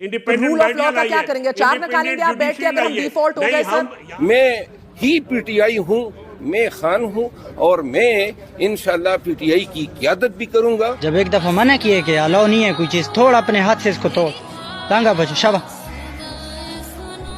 Rule of law का क्या करेंगे? 4 निकालेंगे आप बैठ के अगर हम डिफॉल्ट हो गए सर? मैं ही पीटीआई हूँ, मैं खान हूँ और मैं इंशाल्लाह पीटीआई की क़यादत भी करूँगा। जब एक दफा मना किए कि अलाउ नहीं है कोई चीज, थोड़ा अपने हाथ से इसको तोड़, टांगा बचो शाबाश।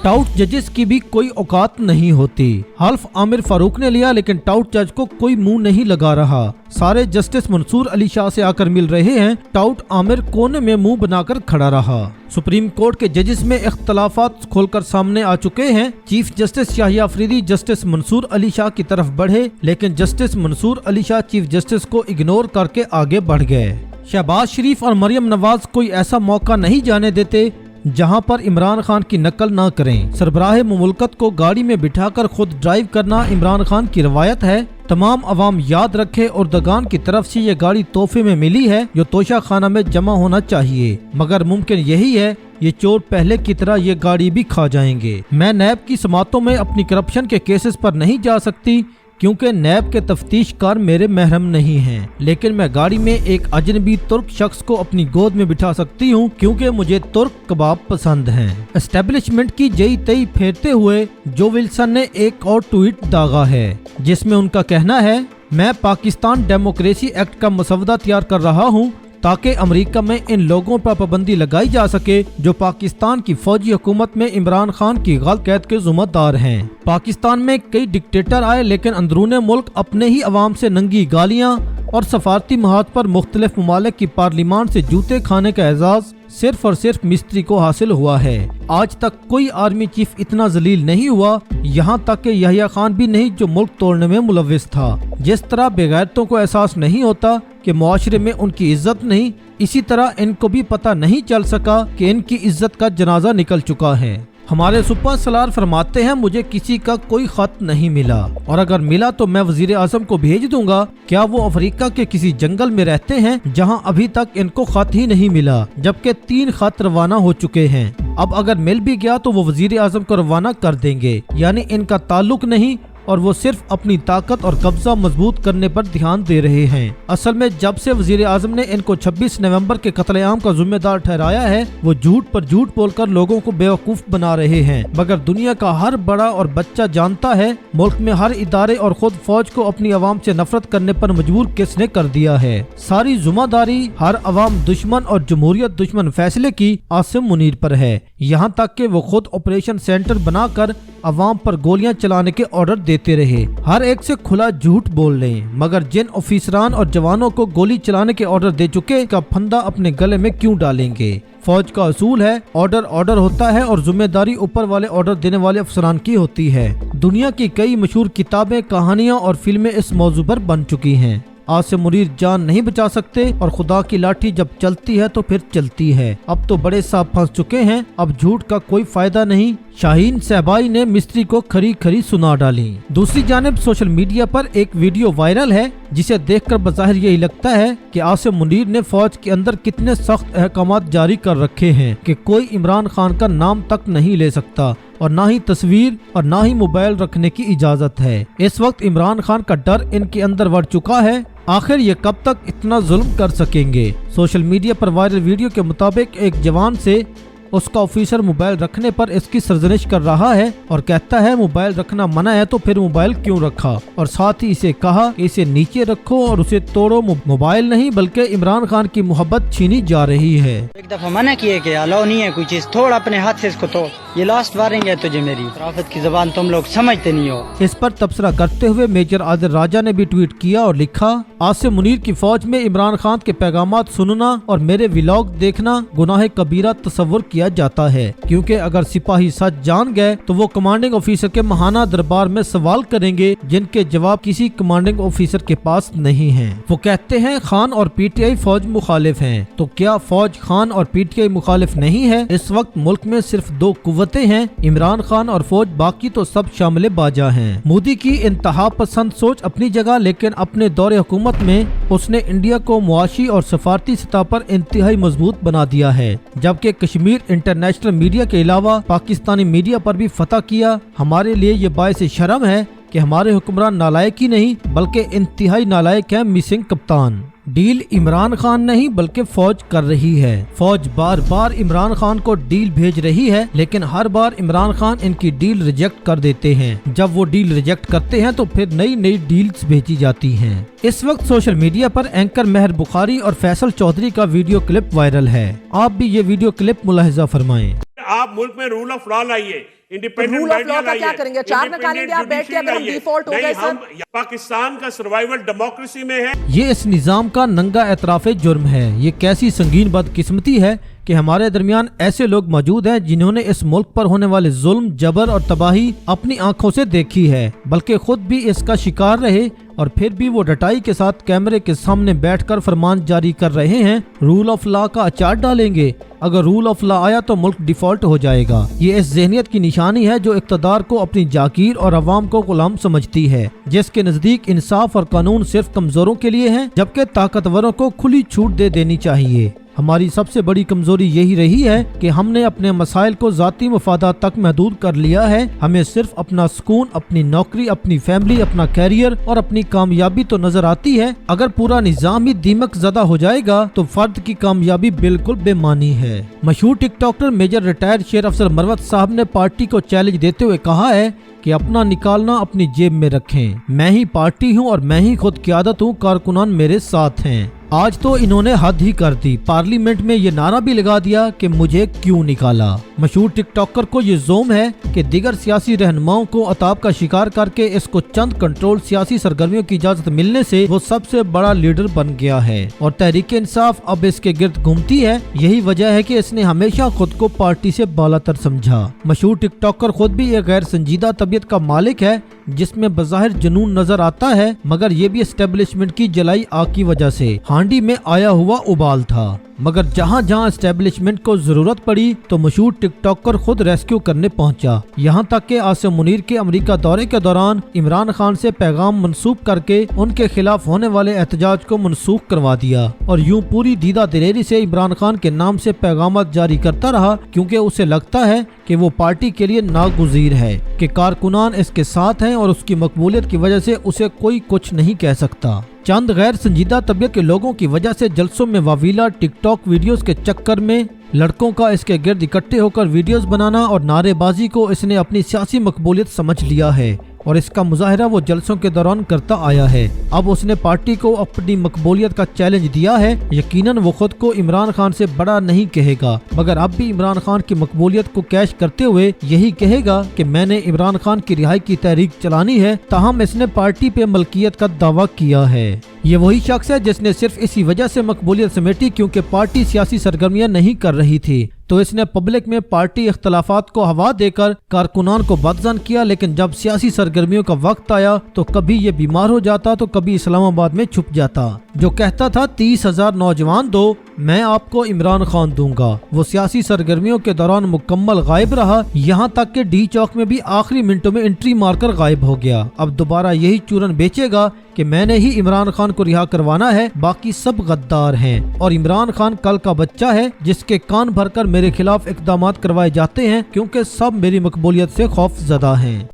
टाउट जजेस की भी कोई औकात नहीं होती। हल्फ आमिर फारूक ने लिया, लेकिन टाउट जज को कोई मुंह नहीं लगा रहा। सारे जस्टिस मंसूर अली शाह से आकर मिल रहे हैं, टाउट आमिर कोने में मुंह बनाकर खड़ा रहा। सुप्रीम कोर्ट के जजेस में इख्तलाफात खोलकर सामने आ चुके हैं। Chief justice Yahya Afridi justice Mansoor Ali Shah की तरफ बढ़े, लेकिन justice Mansoor Ali Shah chief justice को इग्नोर करके आगे बढ़ गए। शहबाज शरीफ और मरियम नवाज कोई ऐसा मौका नहीं जाने देते जहां पर इमरान खान की नकल ना करें। सरबराह मुमलकत को गाड़ी में बिठाकर खुद ड्राइव करना इमरान खान की रवायत है। तमाम अवाम याद रखे, उर्दगान की तरफ से ये गाड़ी तोहफे में मिली है जो तोशा खाना में जमा होना चाहिए, मगर मुमकिन यही है ये चोर पहले की तरह ये गाड़ी भी खा जाएंगे। मैं नैब की समातों में अपनी करप्शन के केसेस पर नहीं जा सकती क्योंकि नैब के तफ्तीशकार मेरे महरम नहीं हैं, लेकिन मैं गाड़ी में एक अजनबी तुर्क शख्स को अपनी गोद में बिठा सकती हूं क्योंकि मुझे तुर्क कबाब पसंद हैं। एस्टेब्लिशमेंट की जई तई फेरते हुए जो विल्सन ने एक और ट्वीट दागा है जिसमें उनका कहना है, मैं पाकिस्तान डेमोक्रेसी एक्ट का मसवदा तैयार कर रहा हूं ताकि अमेरिका में इन लोगों पर पाबंदी लगाई जा सके जो पाकिस्तान की फौजी हुकूमत में इमरान खान की गलत कैद के जिम्मेदार हैं। पाकिस्तान में कई डिक्टेटर आए, लेकिन अंदरूने मुल्क अपने ही अवाम से नंगी गालियां और सफारती महाज पर मुख्तलिफ ममालिक की पार्लिमान से जूते खाने का एजाज सिर्फ और सिर्फ मिस्त्री को हासिल हुआ है। आज तक कोई आर्मी चीफ इतना जलील नहीं हुआ, यहाँ तक कि यहिया खान भी नहीं जो मुल्क तोड़ने में मुलव्विस था। जिस तरह बेगैरतों को एहसास नहीं होता कि मुआशरे में उनकी इज्जत नहीं, इसी तरह इनको भी पता नहीं चल सका कि इनकी इज्जत का जनाजा निकल चुका है। हमारे सुपर सलार फरमाते हैं, मुझे किसी का कोई खत नहीं मिला और अगर मिला तो मैं वजीर आजम को भेज दूंगा। क्या वो अफ्रीका के किसी जंगल में रहते हैं जहां अभी तक इनको खत ही नहीं मिला, जबकि 3 खत रवाना हो चुके हैं। अब अगर मिल भी गया तो वो वजीर आजम को रवाना कर देंगे, यानी इनका ताल्लुक नहीं और वो सिर्फ अपनी ताकत और कब्जा मजबूत करने पर ध्यान दे रहे हैं। असल में जब से वजीर आजम ने इनको 26 नवंबर के कत्लेआम का जिम्मेदार ठहराया है, वो झूठ पर झूठ बोलकर लोगों को बेवकूफ बना रहे हैं। मगर दुनिया का हर बड़ा और बच्चा जानता है मुल्क में हर इदारे और खुद फौज को अपनी आवाम से नफरत करने पर मजबूर किसने कर दिया है। सारी जिम्मेदारी हर अवाम दुश्मन और जमहूरियत दुश्मन फैसले की आसिम मुनीर पर है, यहाँ तक कि वो खुद ऑपरेशन सेंटर बनाकर अवाम पर गोलियां चलाने के ऑर्डर देते रहे। हर एक से खुला झूठ बोल लें, मगर जिन ऑफिसरान और जवानों को गोली चलाने के ऑर्डर दे चुके का फंदा अपने गले में क्यों डालेंगे। फौज का असूल है ऑर्डर ऑर्डर होता है और जिम्मेदारी ऊपर वाले ऑर्डर देने वाले अफसरान की होती है। दुनिया की कई मशहूर किताबें, कहानियां और फिल्में इस मौजू पर बन चुकी हैं। आज से मुनीर जान नहीं बचा सकते और खुदा की लाठी जब चलती है तो फिर चलती है। अब तो बड़े साहब फंस चुके हैं, अब झूठ का कोई फायदा नहीं। शाहीन सहबाई ने मिस्त्री को खरी खरी सुना डाली। दूसरी जानिब सोशल मीडिया पर एक वीडियो वायरल है जिसे देखकर बज़ाहिर यही लगता है कि आसिम मुनीर ने फौज के अंदर कितने सख्त अहकामात जारी कर रखे हैं कि कोई इमरान खान का नाम तक नहीं ले सकता और ना ही तस्वीर और ना ही मोबाइल रखने की इजाजत है। इस वक्त इमरान खान का डर इनके अंदर बढ़ चुका है। आखिर ये कब तक इतना जुल्म कर सकेंगे। सोशल मीडिया पर वायरल वीडियो के मुताबिक एक जवान से उसका ऑफिसर मोबाइल रखने पर इसकी सरजनिश कर रहा है और कहता है मोबाइल रखना मना है तो फिर मोबाइल क्यों रखा, और साथ ही इसे कहा कि इसे नीचे रखो और उसे तोड़ो। मोबाइल नहीं बल्कि इमरान खान की मोहब्बत छीनी जा रही है। एक दफा मना किए कि अलाउ नहीं है कोई चीज, थोड़ा अपने हाथ से इसको तोड़, ये लास्ट वार्निंग है तुझे मेरी। शराफत की जबान तुम लोग समझते नहीं हो। इस पर तबसरा करते हुए मेजर आदिल राजा ने भी ट्वीट किया और लिखा, आसिम मुनीर की फौज में इमरान खान के पैगामात सुनना और मेरे व्लॉग देखना गुनाह कबीरा तस्वुर किया जाता है, क्योंकि अगर सिपाही सच जान गए तो वो कमांडिंग ऑफिसर के महाना दरबार में सवाल करेंगे जिनके जवाब किसी कमांडिंग ऑफिसर के पास नहीं हैं। वो कहते हैं खान और पीटीआई फौज मुखालिफ हैं, तो क्या फौज खान और पीटीआई मुखालिफ नहीं है? इस वक्त मुल्क में सिर्फ 2 कुव्वतें हैं, इमरान खान और फौज, बाकी तो सब शामिल बाजा हैं। मोदी की इंतहा पसंद सोच अपनी जगह, लेकिन अपने दौरे हुकूमत में उसने इंडिया को मुआशी और सफारती सतह पर इंतहाई मजबूत बना दिया है, जबकि कश्मीर इंटरनेशनल मीडिया के अलावा पाकिस्तानी मीडिया पर भी फतह किया। हमारे लिए ये बायस शर्म है कि हमारे हुक्मरान नालायक ही नहीं बल्कि इंतहाई नालायक है। मिसिंग कप्तान। डील इमरान खान नहीं बल्कि फौज कर रही है। फौज बार बार इमरान खान को डील भेज रही है, लेकिन हर बार इमरान खान इनकी डील रिजेक्ट कर देते हैं। जब वो डील रिजेक्ट करते हैं तो फिर नई नई डील्स भेजी जाती हैं। इस वक्त सोशल मीडिया पर एंकर मेहर बुखारी और फैसल चौधरी का वीडियो क्लिप वायरल है। आप भी ये वीडियो क्लिप मुलाहिजा फरमाएं। आप मुल्क में रूल ऑफ लॉ लाइए, इंडिपेंडेंट रूल ऑफ लॉ का क्या करेंगे? चार निकालेंगे आप बैठ के अगर हम डिफॉल्ट हो गए सर? पाकिस्तान का सर्वाइवल डेमोक्रेसी में है। ये इस निजाम का नंगा एतराफ़ जुर्म है। ये कैसी संगीन बदकिस्मती है कि हमारे दरमियान ऐसे लोग मौजूद हैं जिन्होंने इस मुल्क पर होने वाले जुल्म, जबर और तबाही अपनी आंखों से देखी है, बल्कि खुद भी इसका शिकार रहे और फिर भी वो डटाई के साथ कैमरे के सामने बैठकर फरमान जारी कर रहे हैं, रूल ऑफ लॉ का अचार डालेंगे। अगर रूल ऑफ लॉ आया तो मुल्क डिफॉल्ट हो जाएगा। ये इस ज़हनियत की निशानी है जो इक़्तिदार को अपनी जागीर और अवाम को गुलाम समझती है, जिसके नज़दीक इंसाफ और कानून सिर्फ कमज़ोरों के लिए हैं, जबकि ताकतवरों को खुली छूट दे देनी चाहिए। हमारी सबसे बड़ी कमजोरी यही रही है कि हमने अपने मसाइल को ज़ाती मफादात तक महदूद कर लिया है। हमें सिर्फ अपना सुकून, अपनी नौकरी, अपनी फैमिली, अपना कैरियर और अपनी कामयाबी तो नजर आती है। अगर पूरा निज़ाम ही दीमक ज़दा हो जाएगा तो फर्द की कामयाबी बिल्कुल बेमानी है। मशहूर टिकटॉकर मेजर रिटायर्ड शेर अफसर मरवत साहब ने पार्टी को चैलेंज देते हुए कहा है कि अपना निकालना अपनी जेब में रखें। मैं ही पार्टी हूँ और मैं ही खुद क़यादत हूँ, कारकुनान मेरे साथ हैं। आज तो इन्होंने हद ही कर दी। पार्लियामेंट में ये नारा भी लगा दिया कि मुझे क्यों निकाला। मशहूर टिकटॉकर को ये ज़ोम है कि दिगर सियासी रहनुमाओं को अताब का शिकार करके इसको चंद कंट्रोल सियासी सरगर्मियों की इजाजत मिलने से वो सबसे बड़ा लीडर बन गया है और तहरीक इंसाफ अब इसके गिर्द घूमती है। यही वजह है कि इसने हमेशा खुद को पार्टी से बालातर समझा। मशहूर टिकटॉकर खुद भी एक गैर संजीदा तबीयत का मालिक है, जिसमें बज़ाहिर जुनून नजर आता है, मगर ये भी एस्टेब्लिशमेंट की जलाई आग की वजह से हांडी में आया हुआ उबाल था। मगर जहाँ जहाँ एस्टेब्लिशमेंट को जरूरत पड़ी तो मशहूर टिकटॉकर खुद रेस्क्यू करने पहुंचा। यहाँ तक कि आसिम मुनीर के अमेरिका दौरे के दौरान इमरान खान से पैगाम मंसूब करके उनके खिलाफ होने वाले एहतजाज को मनसूख करवा दिया और यूं पूरी दीदा दिलेरी से इमरान खान के नाम से पैगाम जारी करता रहा, क्योंकि उसे लगता है कि वो पार्टी के लिए नागुज़ीर है, कि कारकुनान इसके साथ हैं और उसकी मकबूलियत की वजह से उसे कोई कुछ नहीं कह सकता। चंद गैर संजीदा तबीयत के लोगों की वजह से जलसों में वावीला टिकटॉक वीडियोस के चक्कर में लड़कों का इसके गिर्द इकट्ठे होकर वीडियोस बनाना और नारेबाजी को इसने अपनी सियासी मकबूलियत समझ लिया है और इसका मुजाहरा वो जलसों के दौरान करता आया है। अब उसने पार्टी को अपनी मकबूलियत का चैलेंज दिया है। यकीनन वो खुद को इमरान खान से बड़ा नहीं कहेगा, मगर अब भी इमरान खान की मकबूलियत को कैश करते हुए यही कहेगा कि मैंने इमरान खान की रिहाई की तहरीक चलानी है। ताहम इसने पार्टी पे मलकियत का दावा किया है। ये वही शख्स है जिसने सिर्फ इसी वजह से मकबूलियत समेटी क्योंकि पार्टी सियासी सरगर्मियां नहीं कर रही थी, तो इसने पब्लिक में पार्टी इख्तलाफात को हवा देकर कारकुनान को बदजन किया। लेकिन जब सियासी सरगर्मियों का वक्त आया तो कभी ये बीमार हो जाता तो कभी इस्लामाबाद में छुप जाता। जो कहता था 30,000 नौजवान दो, मैं आपको इमरान खान दूंगा, वो सियासी सरगर्मियों के दौरान मुकम्मल गायब रहा। यहाँ तक कि डी चौक में भी आखिरी मिनटों में एंट्री मारकर गायब हो गया। अब दोबारा यही चूरन बेचेगा कि मैंने ही इमरान खान को रिहा करवाना है, बाकी सब गद्दार हैं और इमरान खान कल का बच्चा है जिसके कान भरकर मेरे खिलाफ इक़दामात करवाए जाते हैं, क्योंकि सब मेरी मकबूलियत से खौफ ज़दा हैं।